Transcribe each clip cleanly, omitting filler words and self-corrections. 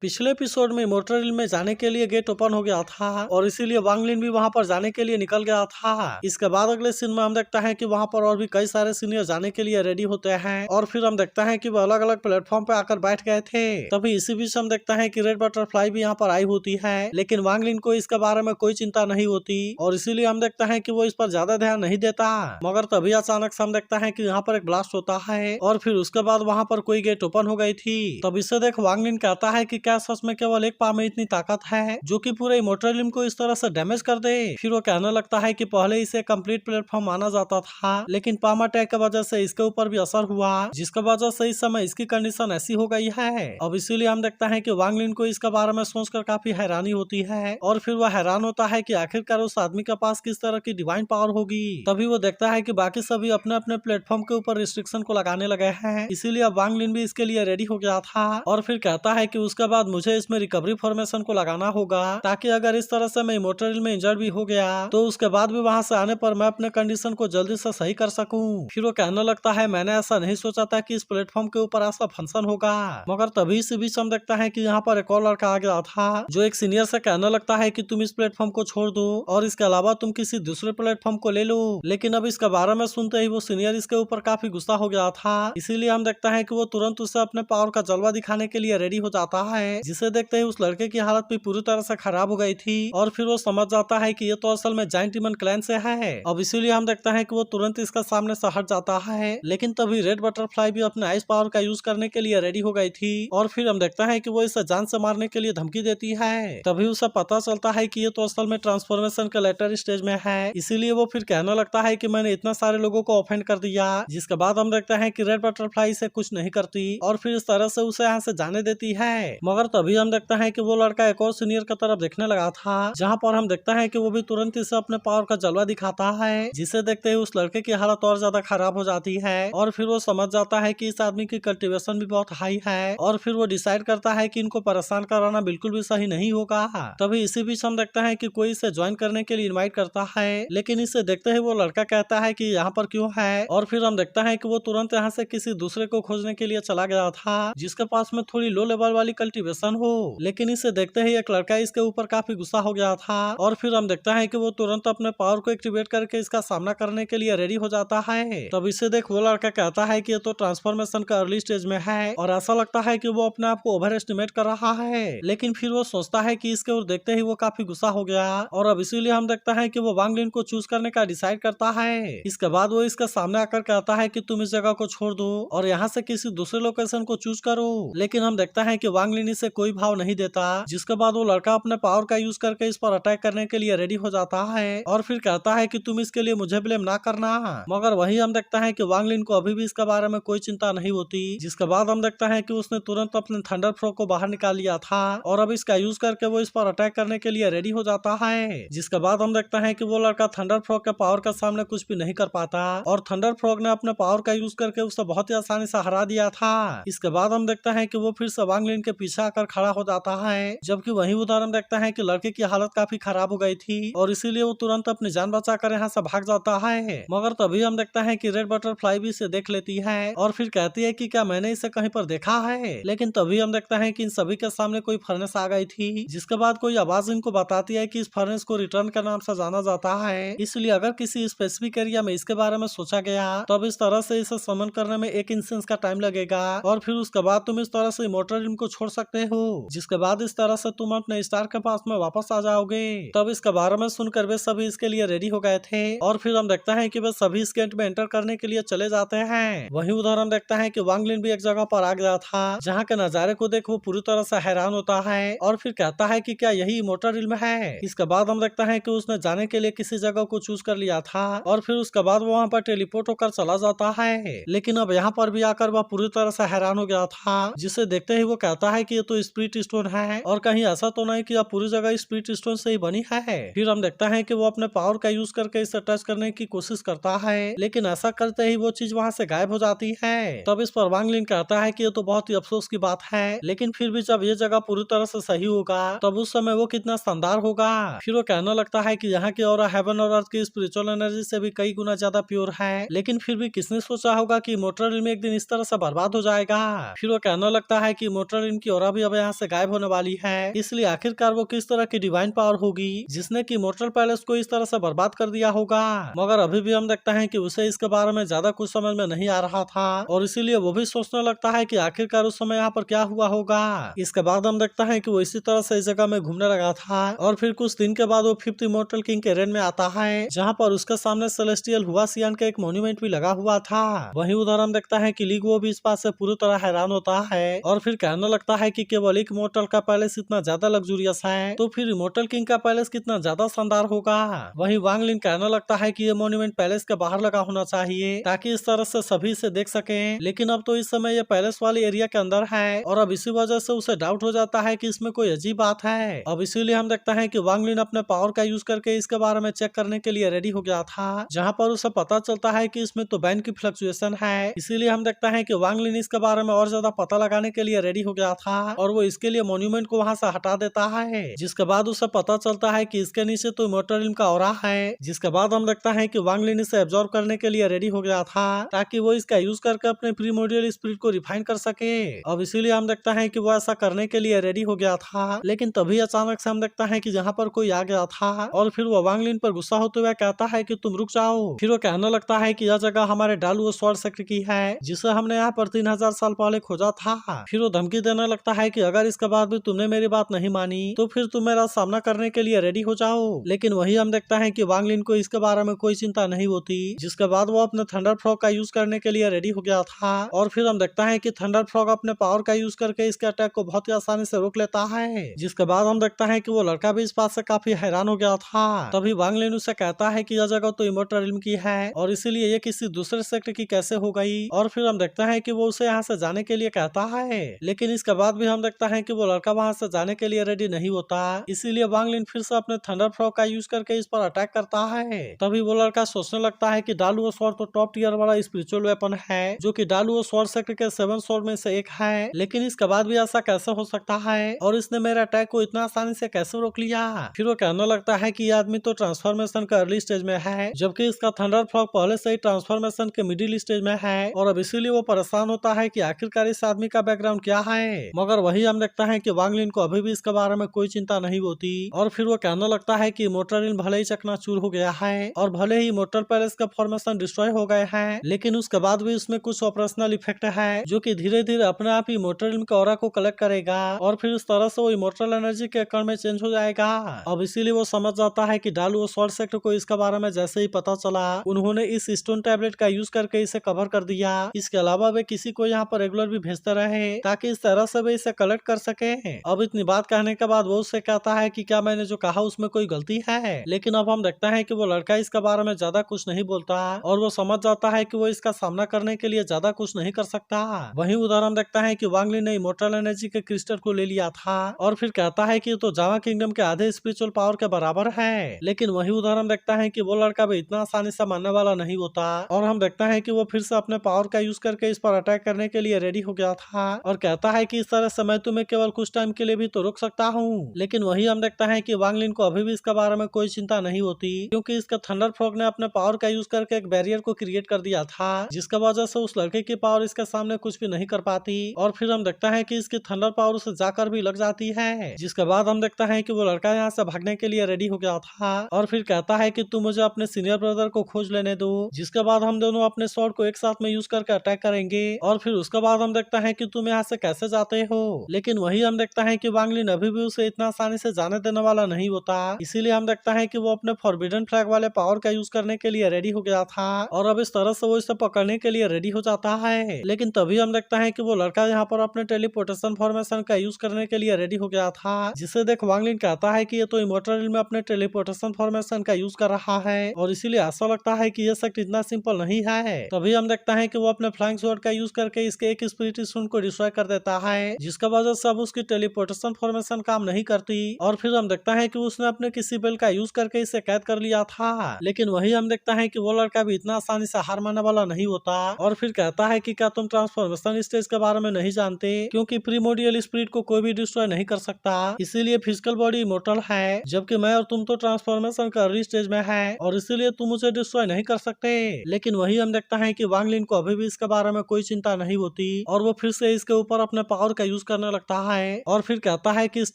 पिछले एपिसोड में मोटरल में जाने के लिए गेट ओपन हो गया था और इसीलिए वांग लिन भी वहां पर जाने के लिए निकल गया था। इसके बाद अगले सीन में हम देखते हैं कि वहां पर और भी कई सारे सीनियर जाने के लिए रेडी होते हैं और फिर हम देखते हैं कि वो अलग अलग प्लेटफॉर्म पे आकर बैठ गए थे। तभी इसी बीच हम देखते हैं कि रेड बटरफ्लाई भी यहाँ पर आई होती है, लेकिन वांग लिन को इसके बारे में कोई चिंता नहीं होती और इसीलिए हम देखते हैं कि वो इस पर ज्यादा ध्यान नहीं देता। मगर तभी अचानक से हम देखते हैं कि यहाँ पर एक ब्लास्ट होता है और फिर उसके बाद वहाँ पर कोई गेट ओपन हो गई थी। तब इसे देख वांग लिन कहता है कि क्या सच में केवल एक पाव में इतनी ताकत है जो कि पूरे इमोर्टलियम को इस तरह से डैमेज कर दे। फिर वो कहने लगता है कि पहले इसे कंप्लीट प्लेटफॉर्म माना जाता था, लेकिन पाम अटैक की वजह से इसके ऊपर भी असर हुआ, जिसकी वजह से इस समय इसकी कंडीशन ऐसी हो गई है। अब इसीलिए हम देखते हैं कि वांग लिन को इसके बारे में सोचकर काफी हैरानी होती है और फिर वह हैरान होता है कि आखिरकार उस आदमी के पास किस तरह की डिवाइन पावर होगी। तभी वो देखता है कि बाकी सभी अपने अपने प्लेटफॉर्म के ऊपर रिस्ट्रिक्शन को लगाने लगे हैं, इसीलिए अब वांग लिन भी इसके लिए रेडी हो गया था और फिर कहता है कि उसके बाद मुझे इसमें रिकवरी फॉर्मेशन को लगाना होगा, ताकि अगर इस तरह से मैं इमोर्टल में इंजर्ड भी हो गया तो उसके बाद भी वहां से आने पर मैं अपने कंडीशन को जल्दी से सही कर सकूं। फिर वो कहने लगता है मैंने ऐसा नहीं सोचा था कि इस प्लेटफॉर्म के ऊपर ऐसा फंक्शन होगा। मगर तभी इसी बीच हम देखता है कि यहाँ पर एक और लड़का आ गया था जो एक सीनियर से कहने लगता है कि तुम इस प्लेटफॉर्म को छोड़ दो और इसके अलावा तुम किसी दूसरे प्लेटफॉर्म को ले लो। लेकिन अब इसके बारे में सुनते ही वो सीनियर इसके ऊपर काफी गुस्सा हो गया था, इसीलिए हम देखता है कि वो तुरंत उसे अपने पावर का जलवा दिखाने के लिए रेडी हो जाता है, जिसे देखते ही उस लड़के की हालत भी पूरी तरह से खराब हो गई थी और फिर वो समझ जाता है कि ये तो असल में जाइंट डीमन क्लैन से है। अब इसीलिए हम देखते हैं कि वो तुरंत इसका सामने से हट जाता है, लेकिन तभी रेड बटरफ्लाई भी अपने आइस पावर का यूज करने के लिए रेडी हो गई थी और फिर हम देखते हैं कि वो इसे जान से मारने के लिए धमकी देती है। तभी उसे पता चलता है कि ये तो असल में ट्रांसफॉर्मेशन के लेटर स्टेज में है, इसीलिए वो फिर कहने लगता है कि मैंने इतना सारे लोगों को ऑफेंड कर दिया, जिसके बाद हम देखते हैं कि रेड बटरफ्लाई से कुछ नहीं करती और फिर इस तरह से उसे यहाँ से जाने देती है। मगर तभी हम देखते हैं कि वो लड़का एक और सीनियर की तरफ देखने लगा था, जहाँ पर हम देखते हैं कि वो भी तुरंत इसे अपने पावर का जलवा दिखाता है, जिसे देखते ही उस लड़के की हालत और ज्यादा खराब हो जाती है और फिर वो समझ जाता है कि इस आदमी की कल्टीवेशन भी बहुत हाई है और फिर वो डिसाइड करता है कि इनको परेशान कराना बिल्कुल भी सही नहीं होगा। तभी इसी बीच हम देखते हैं कि कोई इसे ज्वाइन करने के लिए इन्वाइट करता है, लेकिन इसे देखते ही वो लड़का कहता है कि यहाँ पर क्यों है और फिर हम देखते हैं कि वो तुरंत यहाँ से किसी दूसरे को खोजने के लिए चला गया था जिसके पास में थोड़ी लो लेवल वाली कल्टीवेशन हो। लेकिन इसे देखते ही एक लड़का इसके ऊपर काफी गुस्सा हो गया था और फिर हम देखते हैं कि वो तुरंत अपने पावर को एक्टिवेट करके इसका सामना करने के लिए रेडी हो जाता है। तब इसे देख वो लड़का कहता है कि ये तो ट्रांसफॉर्मेशन का अर्ली स्टेज में है और ऐसा लगता है कि वो अपने आप को ओवर एस्टिमेट कर रहा है, लेकिन फिर वो सोचता है कि इसके ओर देखते ही वो काफी गुस्सा हो गया और अब इसीलिए हम देखता है कि वो वांग लिन को चूज करने का डिसाइड करता है। इसके बाद वो इसके सामने आकर कहता है कि तुम इस जगह को छोड़ दो और यहाँ से किसी दूसरे लोकेशन को चूज करो, लेकिन हम देखता है कि वांग लिन इसे कोई भाव नहीं देता, जिसके बाद वो लड़का अपने पावर का यूज करके इस पर अटैक करने के लिए रेडी हो जाता है और फिर कहता है कि तुम इसके लिए मुझे ब्लेम ना करना। मगर वही हम देखता है कि वांग लिन को अभी भी इसके बारे में कोई चिंता नहीं होती, जिसके बाद हम देखता है कि उसने तुरंत अपने थंडर फ्रो को बाहर निकाल लिया था और अब इसका यूज करके वो इस पर अटैक करने के लिए रेडी हो जाता है। जिसके बाद हम देखता है कि वो लड़का थंडर फ्रॉग के पावर के सामने कुछ भी नहीं कर पाता और थंडर फ्रॉग ने अपने पावर का यूज करके उसे बहुत ही आसानी से हरा दिया था। इसके बाद हम देखता है कि वो फिर से वांग लिन के पीछे आकर खड़ा हो जाता है, जबकि वही उधर हम देखता है कि लड़के की हालत काफी खराब हो गई थी और इसीलिए वो तुरंत अपनी जान बचाकर यहाँ से भाग जाता है। मगर तभी हम देखता है कि रेड बटरफ्लाई भी इसे देख लेती है और फिर कहती है कि क्या मैंने इसे कहीं पर देखा है, लेकिन तभी हम देखता है कि इन सभी के सामने कोई फर्नेस आ गई थी, जिसके बाद कोई आवाज इनको बताती है कि इस फर्नेस को रिटर्न के नाम से जाना जाता है, इसलिए अगर किसी स्पेसिफिक एरिया में इसके बारे में सोचा गया तब इस तरह से इसे समन करने में 1 इंस्टेंस का टाइम लगेगा और फिर उसके बाद तुम इस तरह से इमोर्टल रिम को छोड़ सकते हो, जिसके बाद इस तरह से तुम अपने स्टार के पास में वापस आ जाओगे। तब इसके बारे में सुनकर वे सभी इसके लिए रेडी हो गए थे और फिर हम देखता है कि वे सभी इस गेट में एंटर करने के लिए चले जाते हैं। वहीं उधर हम देखता है कि वांग लिन भी एक जगह पर आ गया था, जहाँ के नजारे को देख वो पूरी तरह से हैरान होता है और फिर कहता है कि क्या यही इमोर्टल रिल्म है। इसके बाद हम देखता है कि उसने जाने के लिए किसी जगह को चूज कर लिया था और फिर उसके बाद वो वहाँ पर टेलीपोर्ट होकर चला जाता है, लेकिन अब यहाँ पर भी आकर वह पूरी तरह से हैरान हो गया था, जिसे देखते ही वो कहता है कि ये तो स्पिरिट स्टोन है और कहीं ऐसा तो नहीं कि अब पूरी जगह स्पिरिट स्टोन से ही बनी है। फिर हम देखता है कि वो अपने पावर का यूज करके इसे टच करने की कोशिश करता है, लेकिन ऐसा करते ही वो चीज वहाँ से गायब हो जाती है। तब इस पर वांग लिन कहता है कि ये तो बहुत ही अफसोस की बात है, लेकिन फिर भी जब ये जगह पूरी तरह से सही होगा तब उस समय वो कितना शानदार होगा। फिर वो कहने लगता है कि यहाँ की और हेवन और अर्थ की स्पिरिचुअल एनर्जी से भी कई गुना ज्यादा प्योर है, लेकिन फिर भी किसने सोचा होगा कि इमोर्टल रिल्म एक दिन इस तरह से बर्बाद हो जाएगा। फिर वो कहने लगता है कि इमोर्टल रिल्म की और अभी अब यहाँ से गायब होने वाली है। इसलिए आखिरकार वो किस तरह की डिवाइन पावर होगी जिसने की इमॉर्टल पैलेस को इस तरह से बर्बाद कर दिया होगा। मगर अभी भी हम देखते हैं कि उसे इसके बारे में ज्यादा कुछ समझ में नहीं आ रहा था और इसीलिए वो भी सोचने लगता है कि आखिरकार उस समय यहाँ पर क्या हुआ होगा। इसके बाद हम देखते हैं कि वो इसी तरह से इस जगह में घूमने लगा था और फिर कुछ दिन के बाद वो 5th इमॉर्टल किंग के रेन में आता है, जहाँ पर उसके सामने सेलेस्टियल हुआसियान का एक मॉन्यूमेंट भी लगा हुआ था। वहीं उधर हम देखता है कि लीगुओ भी इस बात से पूरी तरह हैरान होता है और फिर कहने लगता है कि केवल एक इमॉर्टल का पैलेस इतना ज्यादा लग्जूरियस है तो फिर इमॉर्टल किंग का पैलेस कितना ज्यादा शानदार होगा। वहीं वांग लिन कहने लगता है कि ये मॉन्यूमेंट पैलेस के बाहर लगा होना चाहिए ताकि इस तरह से सभी इसे देख सके, लेकिन अब तो इस समय ये पैलेस वाले एरिया के अंदर है और अब इसी वजह से उसे डाउट हो जाता है कि इसमें कोई अजीब बात है। अब इसीलिए हम देखते हैं कि वांग लिन अपने पावर का यूज करके इसके बारे में चेक करने के लिए रेडी हो गया था, जहाँ पर उसे पता चलता है कि इसमें तो बैन की फ्लक्चुएशन है। इसीलिए हम देखते हैं कि वांग लिन इसके बारे में और ज्यादा पता लगाने के लिए रेडी हो गया था और वो इसके लिए मॉन्यूमेंट को वहाँ से हटा देता है, जिसके बाद उसे पता चलता है कि इसके नीचे तो इमॉर्टल रिल्म का ऑरा है। जिसके बाद हम देखते हैं कि वांग लिन इसे एब्जॉर्ब करने के लिए रेडी हो गया था ताकि वो इसका यूज करके अपने प्रीमोडियल स्पिरिट को रिफाइन कर सके। अब इसीलिए हम देखते हैं कि वो ऐसा करने के लिए रेडी हो गया था, लेकिन तभी अचानक से हम देखते हैं कि जहाँ पर कोई आ गया था और फिर वो वांग लिन पर गुस्सा होते हुए कहता है कि तुम रुक जाओ। फिर वो कहने लगता है कि यह जगह हमारे डालू स्वॉर्ड सेक्टर की है जिसे हमने यहाँ पर 3000 साल पहले खोजा था। फिर वो धमकी देने लगता है कि अगर इसके बाद भी तुमने मेरी बात नहीं मानी तो फिर तुम मेरा सामना करने के लिए रेडी हो जाओ। लेकिन वही हम देखता है कि वांग लिन को इसके बारे में कोई चिंता नहीं होती, जिसके बाद वो अपने थंडर फ्रॉग का यूज करने के लिए रेडी हो गया था और फिर हम देखता है कि थंडर फ्रॉग अपने पावर का यूज करके इसके अटैक को बहुत ही आसानी से रोक लेता है। जिसके बाद हम देखता है कि वो लड़का भी इस बात से काफी हैरान हो गया था। तभी वांग लिन उसे कहता है कि यह जगह तो इमॉर्टल रिल्म की है और इसीलिए ये किसी दूसरे सेक्टर की कैसे हो गई, और फिर हम देखता है कि वो उसे यहाँ से जाने के लिए कहता है। लेकिन इसके बाद भी हम देखता है कि वो लड़का वहाँ से जाने के लिए रेडी नहीं होता, इसीलिए वांग लिन फिर से अपने थंडर फ्रॉग का यूज करके इस पर अटैक करता है। तभी वो लड़का सोचने लगता है कि डालू स्वॉर्ड तो टॉप टियर वाला स्पिरिचुअल वेपन है जो कि डालू स्वॉर्ड सेक्टर के 7 स्वॉर्ड में से एक है, लेकिन इसके बाद भी ऐसा कैसे हो सकता है और इसने मेरे अटैक को इतना आसानी से कैसे रोक लिया। फिर वो कहने लगता है कि ये आदमी तो ट्रांसफॉर्मेशन का अर्ली स्टेज में है जबकि इसका थंडर फ्रॉग पहले से ही ट्रांसफॉर्मेशन के मिडिल स्टेज में है और अब इसीलिए वो परेशान होता है कि आखिरकार इस आदमी का बैकग्राउंड क्या है। मगर वही हम देखता है कि वांग लिन को अभी भी इसके बारे में कोई चिंता नहीं होती और फिर वो कहने लगता है कि इमॉर्टल रिल्म भले ही चकनाचूर हो गया है और भले ही इमॉर्टल पैलेस का फॉर्मेशन डिस्ट्रॉय हो गए हैं, लेकिन उसके बाद भी उसमें कुछ ऑपरेशनल इफेक्ट है जो कि धीरे धीरे अपने आप ही इमॉर्टल रिल्म के ऑरा को कलेक्ट करेगा और फिर उस तरह से वो इमॉर्टल एनर्जी के कण में चेंज हो जाएगा। अब इसीलिए वो समझ जाता है कि डालू स्वॉर्ड सेक्टर को इसके बारे में जैसे ही पता चला उन्होंने इस स्टोन टैबलेट का यूज करके इसे कवर कर दिया। इसके अलावा वे किसी को यहाँ पर रेगुलर भी भेजते रहे ताकि इस तरह से वे इसे कलेक्ट कर सके। अब इतनी बात कहने के बाद वो उससे कहता है कि क्या मैंने जो कहा उसमें कोई गलती है, लेकिन अब हम देखते हैं कि वो लड़का इसके बारे में ज्यादा कुछ नहीं बोलता और वो समझ जाता है कि वो इसका सामना करने के लिए ज्यादा कुछ नहीं कर सकता। वहीं उधर हम देखता है कि वांग लिन ने इमॉर्टल एनर्जी के क्रिस्टल को ले लिया था और फिर कहता है कि तो जावा किंगडम के आधे स्पिरिचुअल पावर के बराबर है, लेकिन वही उधर हम देखता है कि वो लड़का भी इतना आसानी से मानने वाला नहीं होता और हम देखता है कि वो फिर से अपने पावर का यूज करके इस पर अटैक करने के लिए रेडी हो गया था और कहता है कि इस तरह से मैं तुम्हें केवल कुछ टाइम के लिए भी तो रोक सकता हूँ। लेकिन वही हम देखता है कि वांग लिन को अभी भी इसके बारे में कोई चिंता नहीं होती क्योंकि इसका थंडर फ्रॉग ने अपने पावर का यूज करके एक बैरियर को क्रिएट कर दिया था जिसकी वजह से उस लड़के की पावर इसके सामने कुछ भी नहीं कर पाती और फिर हम देखता है कि इसकी थंडर पावर उसे जाकर भी लग जाती है। जिसके बाद हम देखता है कि वो लड़का यहाँ से भागने के लिए रेडी हो गया था और फिर कहता है कि तुम मुझे अपने सीनियर ब्रदर को खोज लेने दो, जिसके बाद हम दोनों अपने स्वॉर्ड को एक साथ में यूज करके अटैक करेंगे और फिर उसके बाद हम देखता है कि तुम यहाँ से कैसे जाते हो। लेकिन वही हम देखता है कि वांग लिन अभी भी उसे इतना आसानी से जाने देने वाला नहीं होता, इसीलिए हम देखता है कि वो अपने फॉरबिडन फ्लैग वाले पावर का यूज करने के लिए रेडी हो गया था और अब इस तरह से वो इसे पकड़ने के लिए रेडी हो जाता है। लेकिन तभी हम देखता है कि वो लड़का यहाँ पर अपने टेलीपोर्टेशन फॉर्मेशन का यूज करने के लिए रेडी हो गया था, जिसे देख वांग लिन कहता है कि ये तो इमॉर्टल रिल्म में अपने टेलीपोर्टेशन फॉर्मेशन का यूज कर रहा है और इसीलिए ऐसा लगता है कि ये सेक्ट इतना सिंपल नहीं है। तभी हम देखता है कि वो अपने फ्लाइंग स्वॉर्ड का यूज करके इसके एक स्पिरिट स्टोन को डिस्ट्रॉय कर देता है, जिसका वजह से अब उसकी टेलीपोर्टेशन फॉर्मेशन काम नहीं करती और फिर हम देखता है कि उसने अपने किसी बेल का यूज करके इसे कैद कर लिया था। लेकिन वही हम देखता है कि वो लड़का भी इतना आसानी से हार मानने वाला नहीं होता और फिर कहता है कि क्या तुम ट्रांसफॉर्मेशन स्टेज के बारे में नहीं जानते, क्योंकि प्रीमोडियल स्पिरिट को कोई भी डिस्ट्रॉय नहीं कर सकता, इसीलिए फिजिकल बॉडी इमॉर्टल है जबकि मैं और तुम तो ट्रांसफॉर्मेशन का अर्ली स्टेज में है और इसीलिए तुम उसे डिस्ट्रॉय नहीं कर सकते। लेकिन वही हम देखता है कि वांग लिन को अभी भी इसके बारे में कोई चिंता नहीं होती और वो फिर से इसके ऊपर अपने पावर का यूज यूज करने लगता है और फिर कहता है कि इस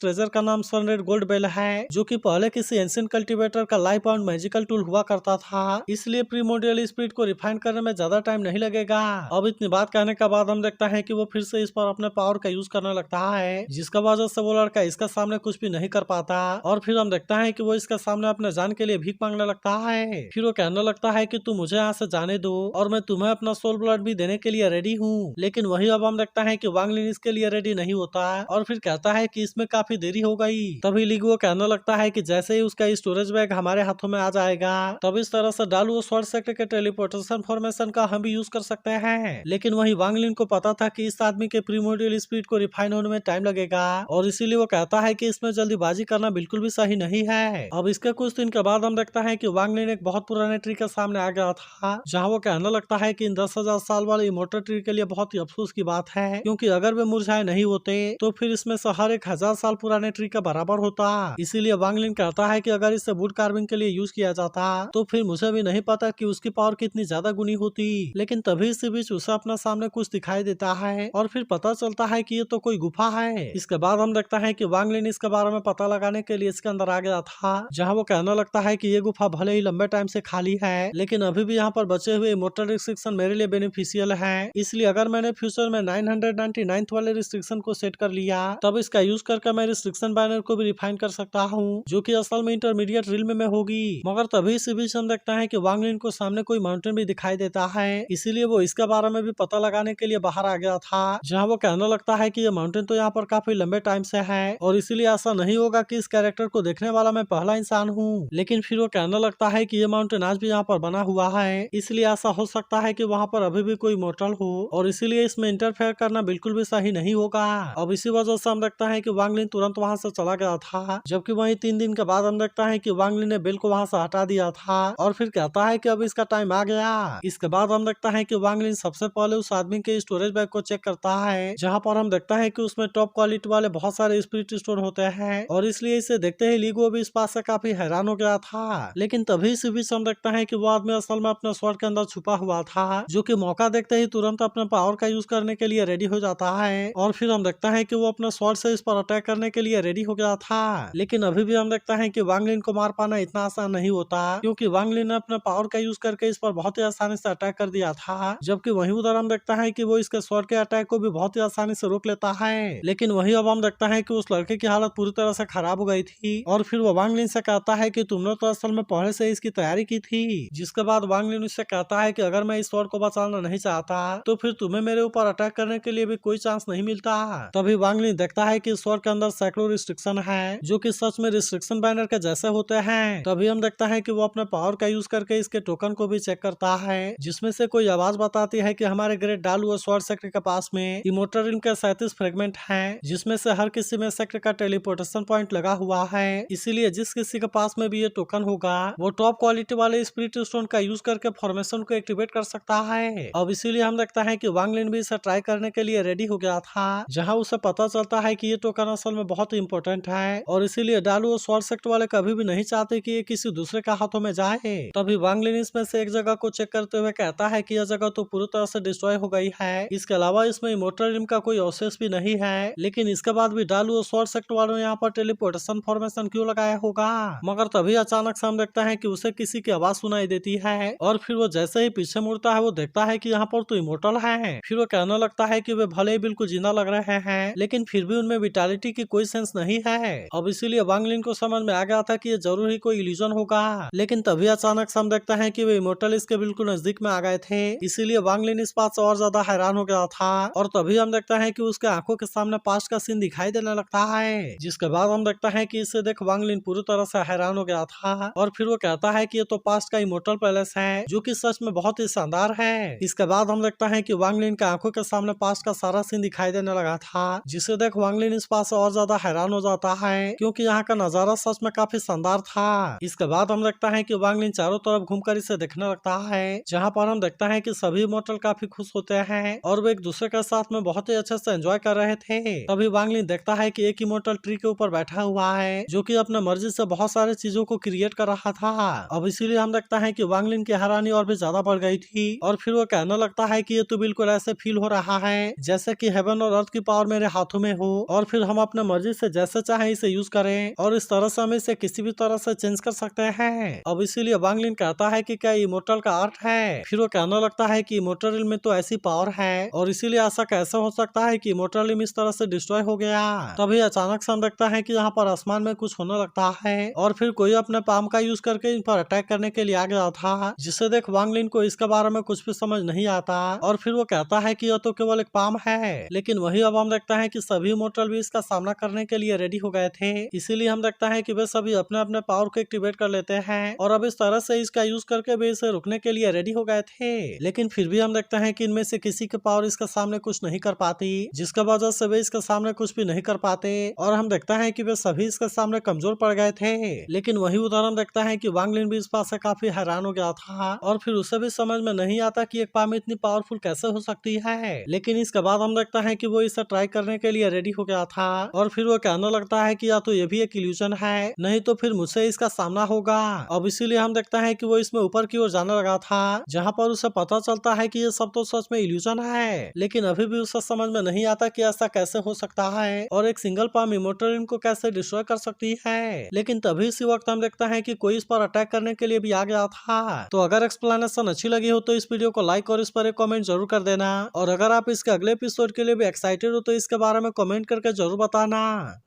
ट्रेजर का नाम सनरेड गोल्ड बेल है, जो कि पहले किसी एंशिएंट कल्टीवेटर का लाइफ बाउंड मैजिकल टूल हुआ करता था। इसलिए प्रीमोर्डियल स्पिरिट को रिफाइन करने में ज्यादा टाइम नहीं लगेगा। अब इतनी बात कहने के बाद हम देखता है कि वो फिर से इस पर अपने पावर का यूज करने लगता है, जिसका वजह से वो लड़का इसका सामने कुछ भी नहीं कर पाता। और फिर हम देखता है कि वो इसका सामने अपने जान के लिए भीख मांगने लगता है। फिर वो कहने लगता है कि तुम मुझे यहाँ से जाने दो और मैं तुम्हें अपना सोल ब्लड भी देने के लिए रेडी हूँ। लेकिन वही अब हम देखता है कि वांग लिन इसके लिए रेडी नहीं होता और फिर कहता है कि इसमें काफी देरी हो गई। तभी लिग वो कहने लगता है कि जैसे ही उसका स्टोरेज बैग हमारे हाथों में आ जाएगा तब इस तरह से डालू स्वॉर्ड सेक्टर के टेलीपोर्टेशन फॉर्मेशन का हम भी यूज कर सकते हैं। लेकिन वही वांग लिन को पता था कि इस आदमी के प्रीमोर्डियल स्पिरिट को रिफाइन होने में टाइम लगेगा और इसीलिए वो कहता है कि इसमें जल्दीबाजी करना बिल्कुल भी सही नहीं है। अब इसके कुछ दिन के बाद हम देखता है कि वांग लिन एक बहुत पुराने ट्री के सामने आ गया था, जहाँ वो कहने लगता है कि इन 10,000 साल वाले इमोर्टल ट्री के लिए बहुत ही अफसोस की बात है, क्योंकि अगर वे मुरझाए नहीं होते तो फिर इसमें से हर 1,000 साल पुराने ट्री के बराबर होता। इसीलिए वांग लिन कहता है कि अगर इसे वुड कार्विंग के लिए यूज किया जाता तो फिर मुझे भी नहीं पता कि उसकी पावर कितनी ज्यादा गुनी होती। लेकिन तभी इसी बीच उसे अपना सामने कुछ दिखाई देता है और फिर पता चलता है कि ये तो कोई गुफा है। इसके बाद हम देखता है कि वांग लिन इसके बारे में पता लगाने के लिए इसके अंदर आ गया था, जहाँ वो कहने लगता है कि ये गुफा भले ही लंबे टाइम से खाली है, लेकिन अभी भी यहाँ पर बचे हुए इमोर्टल रिस्ट्रिक्शन मेरे लिए बेनिफिशियल है। इसलिए अगर मैंने फ्यूचर में 999 वाले रिस्ट्रिक्शन को सेट कर लिया तब इसका यूज करके मैं रिस्ट्रिक्शन बैनर को भी रिफाइन कर सकता हूँ, जो कि असल में इंटरमीडिएट रिल्म में होगी। मगर तभी इसी बीच हम देखता है कि वांग लिन को सामने कोई माउंटेन भी दिखाई देता है, इसीलिए वो इसके बारे में भी पता लगाने के लिए बाहर आ गया था, जहाँ वो कहने लगता है कि ये माउंटेन तो यहाँ पर काफी लंबे टाइम से है और इसीलिए ऐसा नहीं होगा कि इस कैरेक्टर को देखने वाला मैं पहला इंसान हूँ। लेकिन फिर वो कहने लगता है कि ये माउंटेन आज भी यहाँ पर बना हुआ है, इसलिए ऐसा हो सकता है कि वहाँ पर अभी भी कोई मोर्टल हो और इसीलिए इसमें इंटरफेयर करना बिल्कुल भी सही नहीं होगा। अब इसी वजह से हम देखता है कि वांग लिन तुरंत वहाँ से चला गया था, जबकि वहीं 3 दिन के बाद हम देखता है कि वांग लिन ने बिल को वहाँ से हटा दिया था और फिर कहता है कि अब इसका टाइम आ गया। इसके बाद हम देखता है कि वांग लिन सबसे पहले उस आदमी के स्टोरेज बैग को चेक करता है, जहाँ पर हम देखता है कि उसमें टॉप क्वालिटी वाले बहुत सारे स्पिरिट स्टोन होते हैं और इसलिए इसे देखते ही लीगो भी इस बात से काफी हैरान हो गया था। लेकिन तभी इसी बीच हम देखता है कि वो आदमी असल में अपने स्वॉर्ड के अंदर छुपा हुआ था, जो कि मौका देखते ही तुरंत अपने पावर का यूज करने के लिए रेडी हो जाता है और फिर हम देखता है कि वो अपने स्वॉर्ड से इस पर अटैक करने के लिए रेडी हो गया था। लेकिन अभी भी हम देखता है कि वांग लिन को मार पाना इतना आसान नहीं होता, क्योंकि वांग लिन ने अपने पावर का यूज करके इस पर बहुत ही आसानी से अटैक कर दिया था, जबकि वहीं उधर हम देखता है कि वो इसके स्वॉर्ड के अटैक को भी बहुत ही आसानी से रोक लेता है। लेकिन वहीं अब हम देखता है कि उस लड़के की हालत पूरी तरह से खराब हो गई थी और फिर वो वांग लिन से कहता है कि तुमने तो असल में पहले से इसकी तैयारी की थी। जिसके बाद वांग लिन उससे कहता है कि अगर मैं इस स्वॉर्ड को बचाना नहीं चाहता तो फिर तुम्हें मेरे ऊपर अटैक करने के लिए भी कोई चांस नहीं मिलता। तभी वांग लिन देखता है कि स्वॉर्ड के अंदर सैकड़ों रिस्ट्रिक्शन है, जो कि सच में रिस्ट्रिक्शन बैनर के जैसे होते हैं। तभी हम देखता है कि वो अपने पावर का यूज करके इसके टोकन को भी चेक करता है, जिसमें से कोई आवाज बताती है कि हमारे ग्रेट डालू और स्वॉर्ड सेक्टर के पास में इमोर्टल रिल्म के 37 फ्रेगमेंट हैं, जिसमें से हर किसी में सेक्टर का टेलीपोर्टेशन पॉइंट लगा हुआ है। इसीलिए जिस किसी के पास में भी ये टोकन होगा वो टॉप क्वालिटी वाले स्पिरिट स्टोन का यूज करके फॉर्मेशन को एक्टिवेट कर सकता है। अब इसीलिए हम देखता है कि वांग लिन भी इसे ट्राई करने के लिए रेडी हो गया था, जहाँ उसे पता चलता है कि ये टोकन असल में बहुत ही इंपॉर्टेंट है और इसीलिए डालू और स्वॉर्ड सेक्टर वाले कभी भी नहीं चाहते कि ये किसी दूसरे का हाथों में जाए। तभी वांग लिन इसमें से एक जगह को चेक करते हुए कहता है कि यह जगह तो पूरी तरह से डिस्ट्रॉय हो गई है, इसके अलावा इसमें इमोर्टल रिल्म का कोई अवशेष भी नहीं है। लेकिन इसके बाद भी डालू और स्वॉर्ड सेक्टर वालों ने यहाँ पर टेलीपोर्टेशन फॉर्मेशन क्यों लगाया होगा। मगर तभी अचानक से हम देखता है कि उसे किसी की आवाज सुनाई देती है और फिर वो जैसे ही पीछे मुड़ता है वो देखता है कि यहाँ पर तो इमोर्टल है। फिर वो कहने लगता है कि वे भले ही बिल्कुल जिंदा लग रहे हैं, लेकिन फिर भी उनमें विटालिटी की कोई सेंस नहीं है। अब इसीलिए वांग लिन को समझ में आ गया था कि ये जरूर ही कोई इल्यूजन होगा। लेकिन तभी अचानक से हम देखता है कि वे इमोर्टल इसके बिल्कुल नजदीक में आ गए थे, इसीलिए वांग लिन इस बात से और ज्यादा हैरान हो गया था और तभी हम देखता है कि उसके आंखों के सामने पास्ट का सीन दिखाई देने लगता है। जिसके बाद हम देखता है कि इसे देख वांग लिन पूरी तरह से हैरान हो गया था और फिर वो कहता है कि ये तो पास्ट का इमोर्टल पैलेस है, जो कि सच में बहुत ही शानदार है। इसके बाद हम देखता है कि वांग लिन के आंखों के सामने पास्ट का सारा सीन दिखाई देने लगा था, जिसे देख वांग लिन इस बात से और ज्यादा हैरान हो जाता है, क्योंकि यहाँ का नजारा सच में काफी शानदार था। इसके बाद हम देखता है कि वांग लिन चारों तरफ घूमकर इसे देखने लगता है, जहाँ पर हम देखता है कि सभी इमोर्टल काफी खुश होते हैं और वे एक दूसरे के साथ में बहुत ही अच्छे से एंजॉय कर रहे थे। तभी वांग लिन देखता है कि एक इमोर्टल ट्री के ऊपर बैठा हुआ है, जो कि अपने मर्जी से बहुत सारे चीजों को क्रिएट कर रहा था। अब इसीलिए हम देखता है कि वांग लिन की हैरानी और भी ज्यादा बढ़ गई थी और फिर वो कहने लगता है कि ये तो बिल्कुल ऐसे फील हो रहा है जैसे कि हेवन और अर्थ की पावर मेरे हाथों में हो और फिर हम अपने मर्जी से जैसे चाहे इसे यूज करें और इस तरह से हम इसे किसी भी तरह से चेंज कर सकते हैं। अब इसीलिए वांग लिन कहता है कि क्या इमोर्टल का अर्थ है। फिर वो कहने लगता है कि इमोर्टल में तो ऐसी पावर है और इसीलिए ऐसा कैसे हो सकता है कि इमोर्टल इस तरह से डिस्ट्रॉय हो गया। तभी अचानक से हम देखता है कि यहाँ पर आसमान में कुछ होने लगता है और फिर कोई अपने पाम का यूज करके इन पर अटैक करने के लिए आ गया था, जिसे देख वांग लिन को इसके बारे में कुछ भी समझ नहीं आता और फिर वो कहता है कि यह तो केवल एक पाम है। लेकिन वही अब हम देखता है कि सभी इमोर्टल भी इसका सामना करने के लिए रेडी हो गए थे। इसीलिए हम देखता है कि वे सभी अपने अपने पावर को एक्टिवेट कर लेते हैं और अब इस तरह से इसका यूज करके वे इसे रुकने के लिए रेडी हो गए थे। लेकिन फिर भी हम देखते हैं कि इनमें से किसी के पावर इसके सामने कुछ नहीं कर पाती, जिसके वजह से वे इसके सामने कुछ भी नहीं कर पाते और हम देखता है कि वे सभी इसके सामने कमजोर पड़ गए थे। लेकिन वही उदाहरण देखता है कि वांग लिन भी इस बात से काफी हैरान हो गया था और फिर उसे भी समझ में नहीं आता कि एक पाम इतनी पावरफुल कैसे हो सकती है। लेकिन इसके बाद हम देखता है कि वो इसे ट्राई करने के लिए रेडी हो गया था और फिर वो कहने लगता है कि या तो ये भी एक इल्यूजन है, नहीं तो फिर मुझसे इसका सामना होगा। अब इसीलिए हम देखता है कि वो इसमें ऊपर की ओर जाने लगा था, जहाँ पर उसे पता चलता है कि ये सब तो सच में इल्यूजन है। लेकिन अभी भी उसे समझ में नहीं आता कि ऐसा कैसे हो सकता है और एक सिंगल पाम इमोर्टल को कैसे डिस्ट्रॉय कर सकती है। लेकिन तभी इसी वक्त हम देखता है कि कोई इस पर अटैक करने के लिए भी आ गया था। तो अगर एक्सप्लेनेशन अच्छी लगी हो तो इस वीडियो को लाइक और इस पर एक कमेंट जरूर कर देना और अगर आप इसके अगले एपिसोड के लिए भी एक्साइटेड हो तो इसके बारे में कमेंट करके जरूर बताना।